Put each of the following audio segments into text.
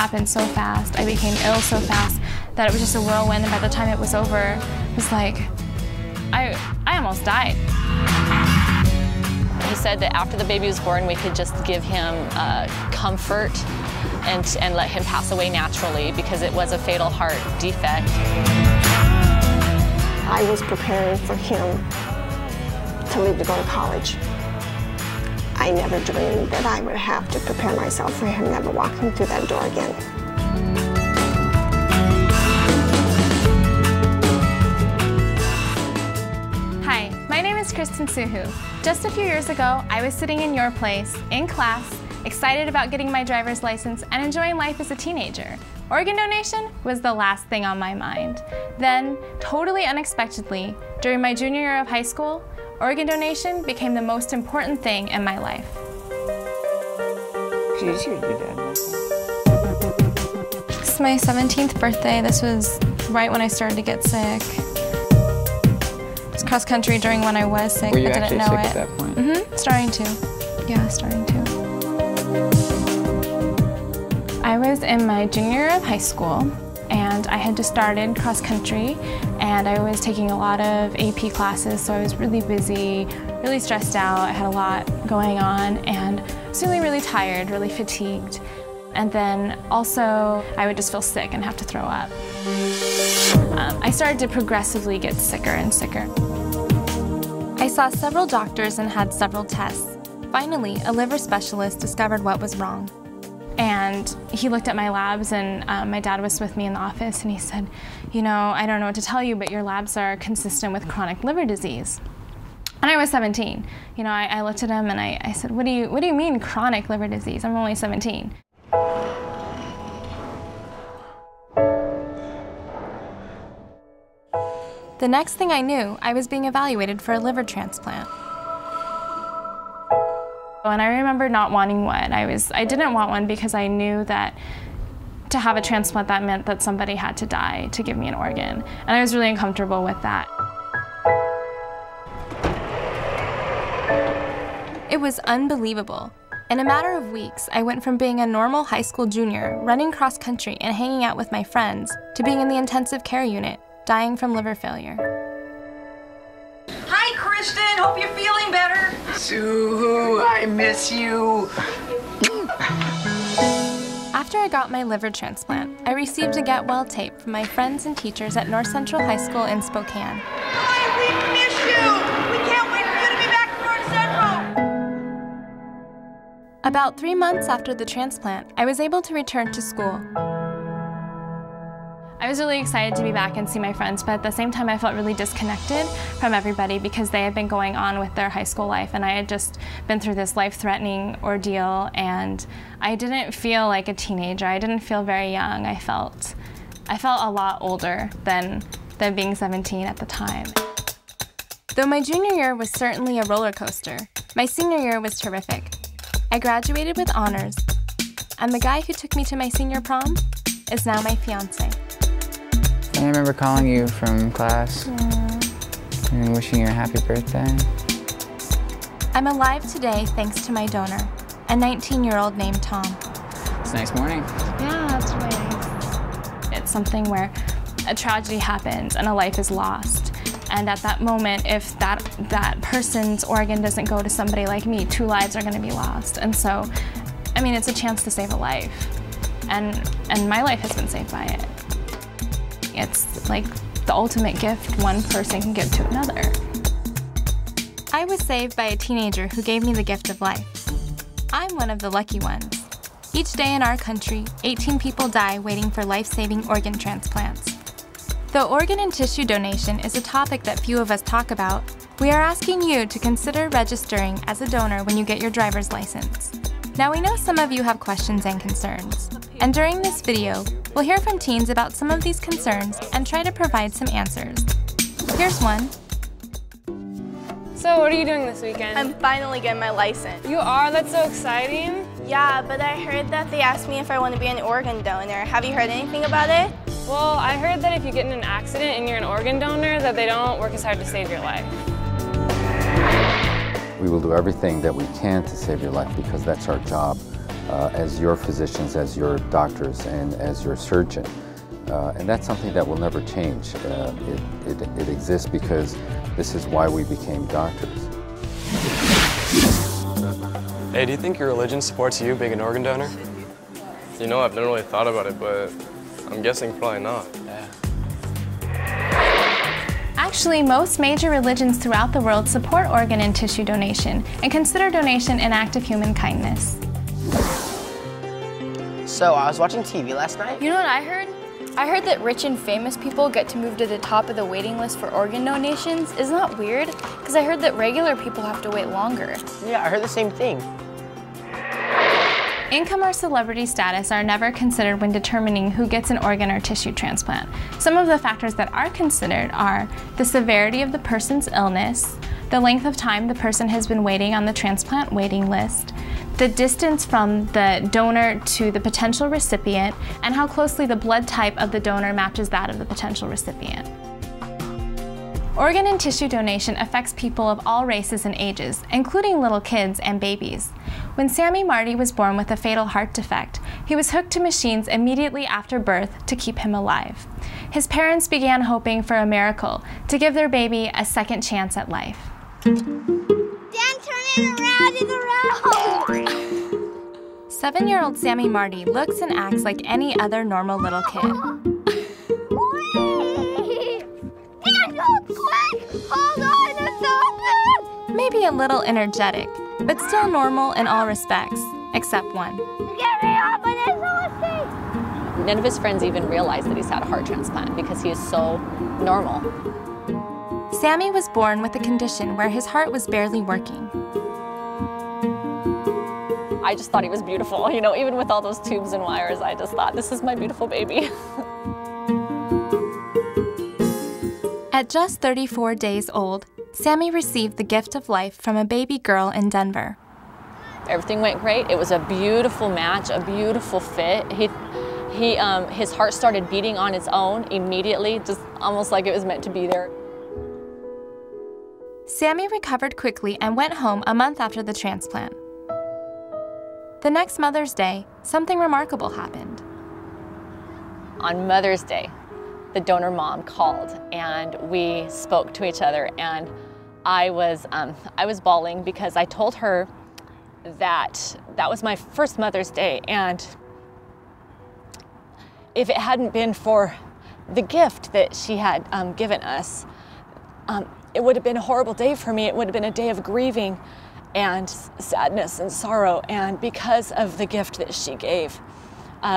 happened so fast. I became ill so fast that it was just a whirlwind, and by the time it was over, it was like, I almost died. He said that after the baby was born, we could just give him comfort and let him pass away naturally because it was a fatal heart defect. I was preparing for him to leave to go to college. I never dreamed that I would have to prepare myself for him never walking through that door again. Hi, my name is Kristen Suhu. Just a few years ago, I was sitting in your place, in class, excited about getting my driver's license and enjoying life as a teenager. Organ donation was the last thing on my mind. Then, totally unexpectedly, during my junior year of high school, organ donation became the most important thing in my life. It's my 17th birthday. This was right when I started to get sick. It was cross country during when I was sick, Were you but didn't know actually it. sick at that point? Mm-hmm. Starting to. Yeah, starting to. I was in my junior year of high school, and I had just started cross country, and I was taking a lot of AP classes, so I was really busy, really stressed out. I had a lot going on, and I was feeling really tired, really fatigued. And then also, I would just feel sick and have to throw up. I started to progressively get sicker and sicker. I saw several doctors and had several tests. Finally, a liver specialist discovered what was wrong. And he looked at my labs, and my dad was with me in the office, and he said, you know, I don't know what to tell you, but your labs are consistent with chronic liver disease. And I was 17. You know, I looked at him and I said, what do you mean chronic liver disease? I'm only 17. The next thing I knew, I was being evaluated for a liver transplant. And I remember not wanting one. I didn't want one because I knew that to have a transplant, that meant that somebody had to die to give me an organ. And I was really uncomfortable with that. It was unbelievable. In a matter of weeks, I went from being a normal high school junior, running cross country and hanging out with my friends, to being in the intensive care unit, dying from liver failure. Hi, Kristen. Hope you're feeling better. Sue, I miss you. After I got my liver transplant, I received a get well tape from my friends and teachers at North Central High School in Spokane. Hi, we miss you. We can't wait for you to be back at North Central. About 3 months after the transplant, I was able to return to school. I was really excited to be back and see my friends, but at the same time I felt really disconnected from everybody because they had been going on with their high school life, and I had just been through this life-threatening ordeal, and I didn't feel like a teenager. I didn't feel very young. I felt a lot older than being 17 at the time. Though my junior year was certainly a roller coaster, my senior year was terrific. I graduated with honors, and the guy who took me to my senior prom is now my fiancé. I remember calling you from class and wishing you a happy birthday. I'm alive today thanks to my donor, a 19-year-old named Tom. It's a nice morning. Yeah, that's really nice. It's something where a tragedy happens and a life is lost. And at that moment, if that person's organ doesn't go to somebody like me, 2 lives are going to be lost. And so, I mean, it's a chance to save a life. And my life has been saved by it. It's like the ultimate gift one person can give to another. I was saved by a teenager who gave me the gift of life. I'm one of the lucky ones. Each day in our country, 18 people die waiting for life-saving organ transplants. Though organ and tissue donation is a topic that few of us talk about, we are asking you to consider registering as a donor when you get your driver's license. Now we know some of you have questions and concerns, and during this video, we'll hear from teens about some of these concerns and try to provide some answers. Here's one. So what are you doing this weekend? I'm finally getting my license. You are? That's so exciting. Yeah, but I heard that they asked me if I want to be an organ donor. Have you heard anything about it? Well, I heard that if you get in an accident and you're an organ donor, that they don't work as hard to save your life. We will do everything that we can to save your life because that's our job as your physicians, as your doctors, and as your surgeon. And that's something that will never change. It exists because this is why we became doctors. Hey, do you think your religion supports you being an organ donor? You know, I've never really thought about it, but I'm guessing probably not. Yeah. Actually, most major religions throughout the world support organ and tissue donation and consider donation an act of human kindness. So, I was watching TV last night. You know what I heard? I heard that rich and famous people get to move to the top of the waiting list for organ donations. Isn't that weird? Because I heard that regular people have to wait longer. Yeah, I heard the same thing. Income or celebrity status are never considered when determining who gets an organ or tissue transplant. Some of the factors that are considered are the severity of the person's illness, the length of time the person has been waiting on the transplant waiting list, the distance from the donor to the potential recipient, and how closely the blood type of the donor matches that of the potential recipient. Organ and tissue donation affects people of all races and ages, including little kids and babies. When Sammy Marty was born with a fatal heart defect, he was hooked to machines immediately after birth to keep him alive. His parents began hoping for a miracle to give their baby a second chance at life. Dan, turn it around, it's around! 7-year-old Sammy Marty looks and acts like any other normal little kid. Hold on, it's open! Maybe a little energetic, but still normal in all respects, except one. Get me open, it's open! None of his friends even realize that he's had a heart transplant because he is so normal. Sammy was born with a condition where his heart was barely working. I just thought he was beautiful, you know, even with all those tubes and wires, I just thought, this is my beautiful baby. At just 34 days old, Sammy received the gift of life from a baby girl in Denver. Everything went great. It was a beautiful match, a beautiful fit. His heart started beating on its own immediately, just almost like it was meant to be there. Sammy recovered quickly and went home a month after the transplant. The next Mother's Day, something remarkable happened. On Mother's Day, the donor mom called and we spoke to each other, and I was bawling because I told her that that was my first Mother's Day, and if it hadn't been for the gift that she had given us, it would have been a horrible day for me. It would have been a day of grieving and sadness and sorrow, and because of the gift that she gave,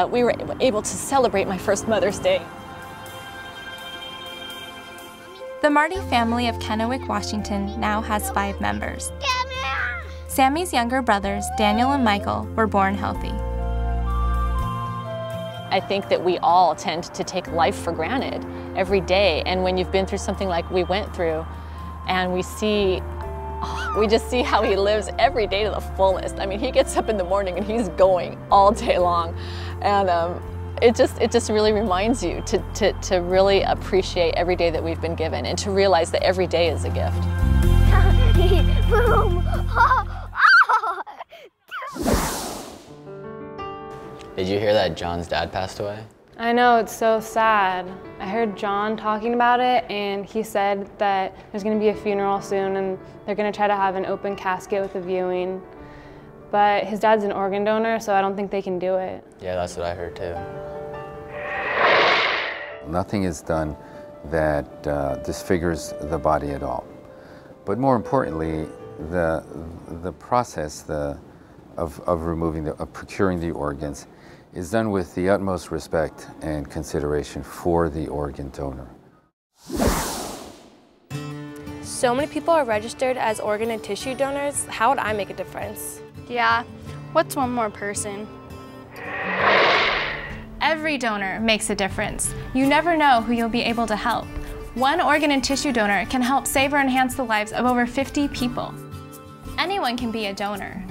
we were able to celebrate my first Mother's Day. The Marty family of Kennewick, Washington now has 5 members. Sammy's younger brothers, Daniel and Michael, were born healthy. I think that we all tend to take life for granted every day, and when you've been through something like we went through, and we just see how he lives every day to the fullest. I mean, he gets up in the morning and he's going all day long, and it just really reminds you to really appreciate every day that we've been given, and to realize that every day is a gift. Did you hear that John's dad passed away? I know, it's so sad. I heard John talking about it, and he said that there's going to be a funeral soon, and they're going to try to have an open casket with a viewing. But his dad's an organ donor, so I don't think they can do it. Yeah, that's what I heard too. Nothing is done that disfigures the body at all. But more importantly, the process of procuring the organs is done with the utmost respect and consideration for the organ donor. So many people are registered as organ and tissue donors. How would I make a difference? Yeah, what's one more person? Every donor makes a difference. You never know who you'll be able to help. One organ and tissue donor can help save or enhance the lives of over 50 people. Anyone can be a donor.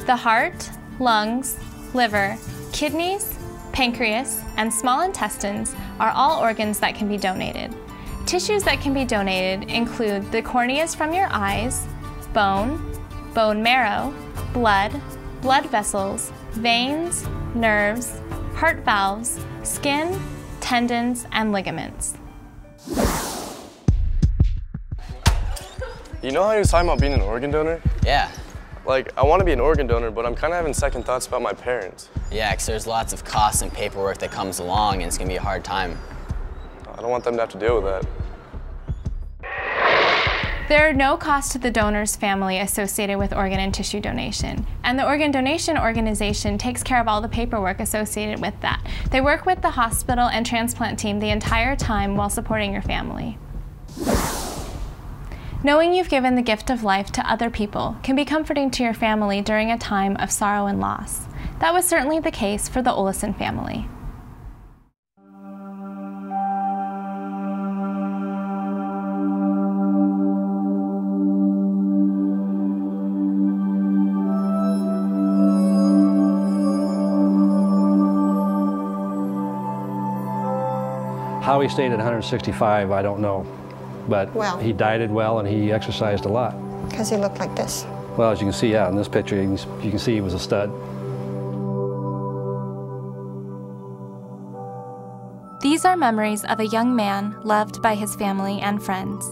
The heart, lungs, liver, kidneys, pancreas, and small intestines are all organs that can be donated. Tissues that can be donated include the corneas from your eyes, bone, bone marrow, blood, blood vessels, veins, nerves, heart valves, skin, tendons, and ligaments. You know how you was talking about being an organ donor? Yeah. Like, I want to be an organ donor, but I'm kind of having second thoughts about my parents. Yeah, because there's lots of costs and paperwork that comes along, and it's going to be a hard time. I don't want them to have to deal with that. There are no costs to the donor's family associated with organ and tissue donation, and the organ donation organization takes care of all the paperwork associated with that. They work with the hospital and transplant team the entire time while supporting your family. Knowing you've given the gift of life to other people can be comforting to your family during a time of sorrow and loss. That was certainly the case for the Olesen family. How he stayed at 165, I don't know. But Well. he dieted well and he exercised a lot. Because he looked like this. Well, as you can see, yeah, in this picture, you can see he was a stud. These are memories of a young man loved by his family and friends.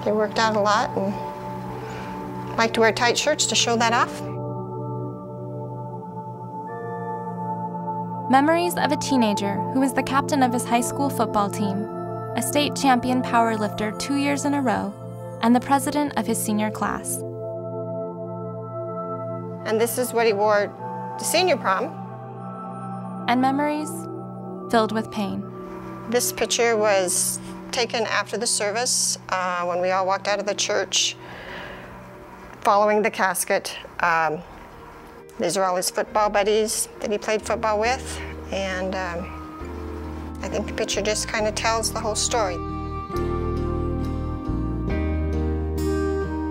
He worked out a lot and liked to wear tight shirts to show that off. Memories of a teenager who was the captain of his high school football team, a state champion powerlifter 2 years in a row, and the president of his senior class. And this is what he wore to senior prom. And memories filled with pain. This picture was taken after the service when we all walked out of the church following the casket. These are all his football buddies that he played football with, and I think the picture just kind of tells the whole story.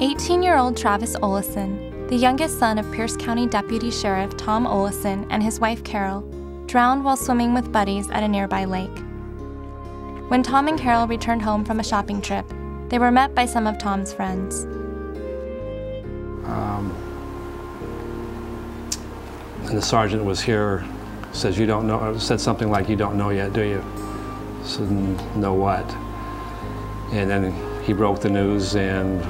18-year-old Travis Olesen, the youngest son of Pierce County Deputy Sheriff Tom Olesen and his wife Carol, drowned while swimming with buddies at a nearby lake. When Tom and Carol returned home from a shopping trip, they were met by some of Tom's friends. And the sergeant was here, says, "You don't know," said something like, "You don't know yet, do you?" I said, "Know what?" And then he broke the news, and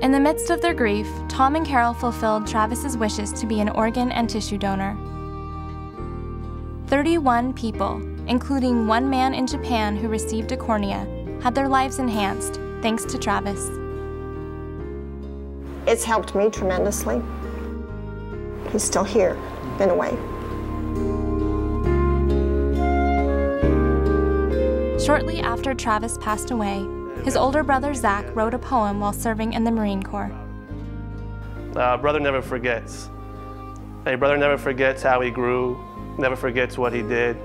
in the midst of their grief, Tom and Carol fulfilled Travis's wishes to be an organ and tissue donor. 31 people, including one man in Japan who received a cornea, had their lives enhanced thanks to Travis. It's helped me tremendously. He's still here, in a way. Shortly after Travis passed away, his older brother Zach wrote a poem while serving in the Marine Corps. Brother never forgets. A brother never forgets how he grew, never forgets what he did,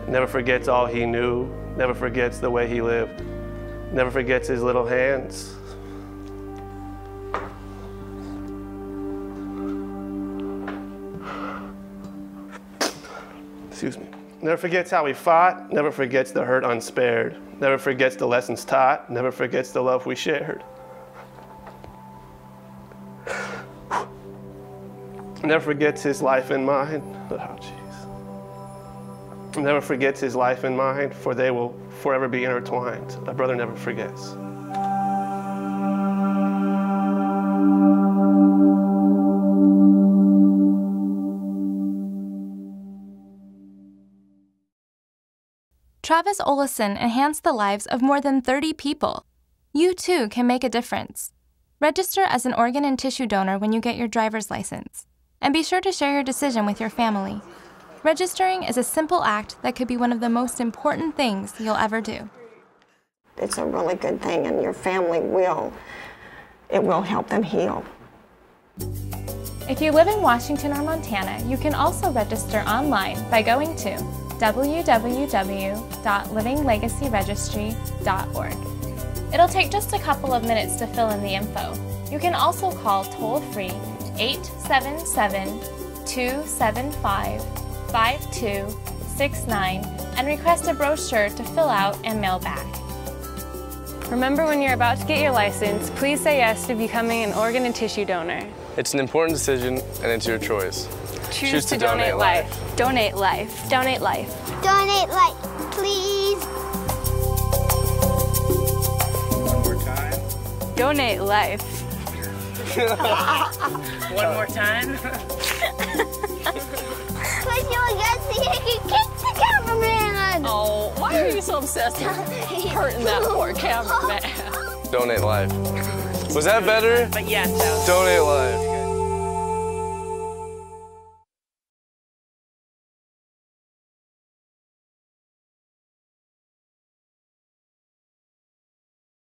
never forgets all he knew, never forgets the way he lived, never forgets his little hands. Excuse me. Never forgets how we fought, never forgets the hurt unspared, never forgets the lessons taught, never forgets the love we shared. Never forgets his life and mine. Oh, jeez. Never forgets his life and mine, for they will forever be intertwined. A brother never forgets. Travis Olesen enhanced the lives of more than 30 people. You too can make a difference. Register as an organ and tissue donor when you get your driver's license. And be sure to share your decision with your family. Registering is a simple act that could be one of the most important things you'll ever do. It's a really good thing, and your family will help them heal. If you live in Washington or Montana, you can also register online by going to www.livinglegacyregistry.org. It'll take just a couple of minutes to fill in the info. You can also call toll-free 877-275-5269 and request a brochure to fill out and mail back. Remember, when you're about to get your license, please say yes to becoming an organ and tissue donor. It's an important decision, and it's your choice. Choose to donate life. Donate life. Donate life. Donate life, please. One more time. Donate life. One more time. Push you against the kick the cameraman. Oh, why are you so obsessed with hurting that poor cameraman? Donate life. Was that better? But yes, Donate life.